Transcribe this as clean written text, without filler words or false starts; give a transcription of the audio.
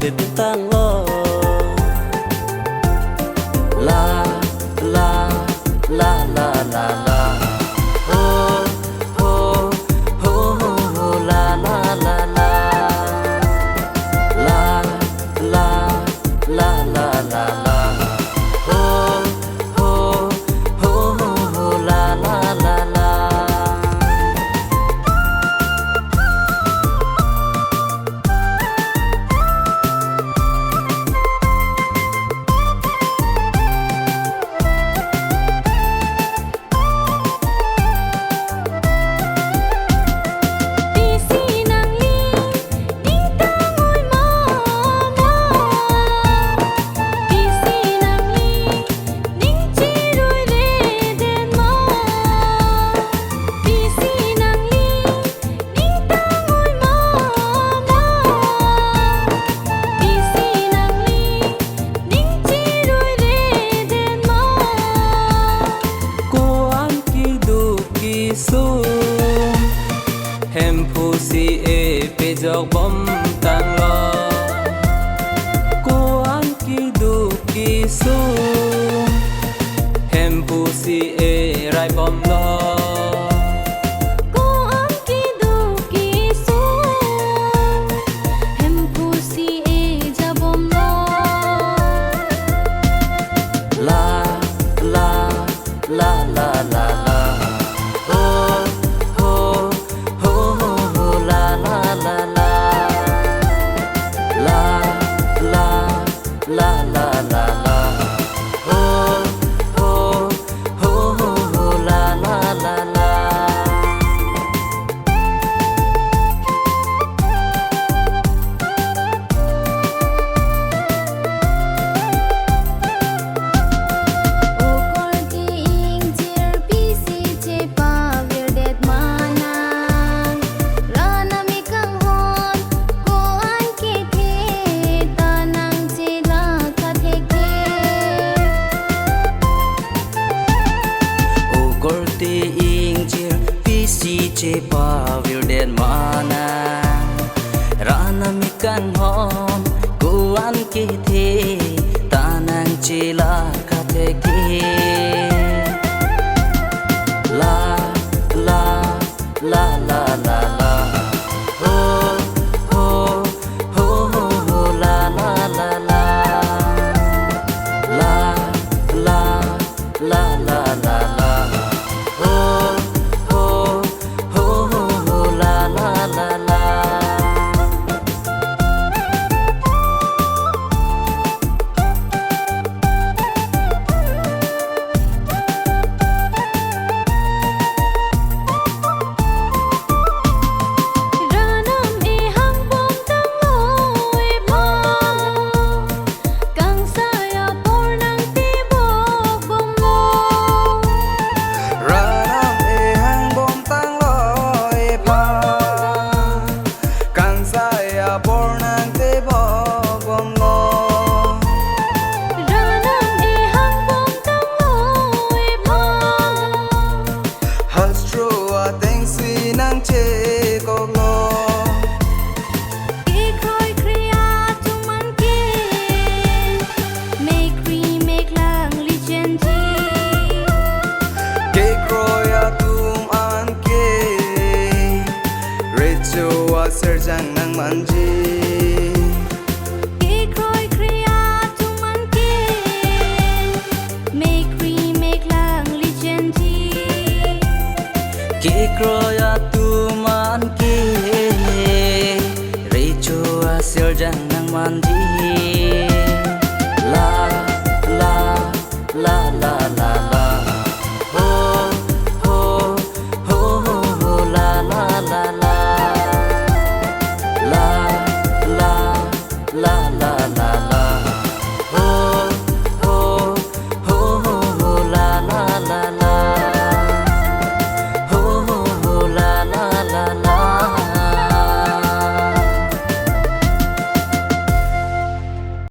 để tang lo la la la la la la ho ho ho ho la la la la la la la la la la ho ho ho ho la la la la hem phu si e pe jok bom tang lo cô an ki du ki su hem phu si e rai bom lo cô an ki du ki su hem phu si e ja bom lo la la la la la la la la la la ho ho ho ho la la la la o kor ki ing chir pi si che pa vir det mana rana mi kang hon ko an ki the ta nang che la kha the ke o korte ing chir pi si che pa vir den mana rana mi kan hom ko an ki the ta nang che la kha the ke la la la la la la ho ho ho ho la la la la la la la la la la ho ho ho ho la la la la ranam e hang bom tang lo e ma kang sa ya por nang ti bo bom lo Ranam e hang bom tang lo e pa kan sa ya por nang te bo bom lo ranam e hang bom tang lo e ma has true a thing si nang che ko lo ke khoi kriya tu man ke make kri make lang li chen ji ke kroya tum an ke recho a ser jang nang man ji ke khoi kriya tu man ke make kri make lang li chen ji ke kroya tu man ke recho a sel jang nang man di la la la la la la ho ho ho ho la la la la la la la la la la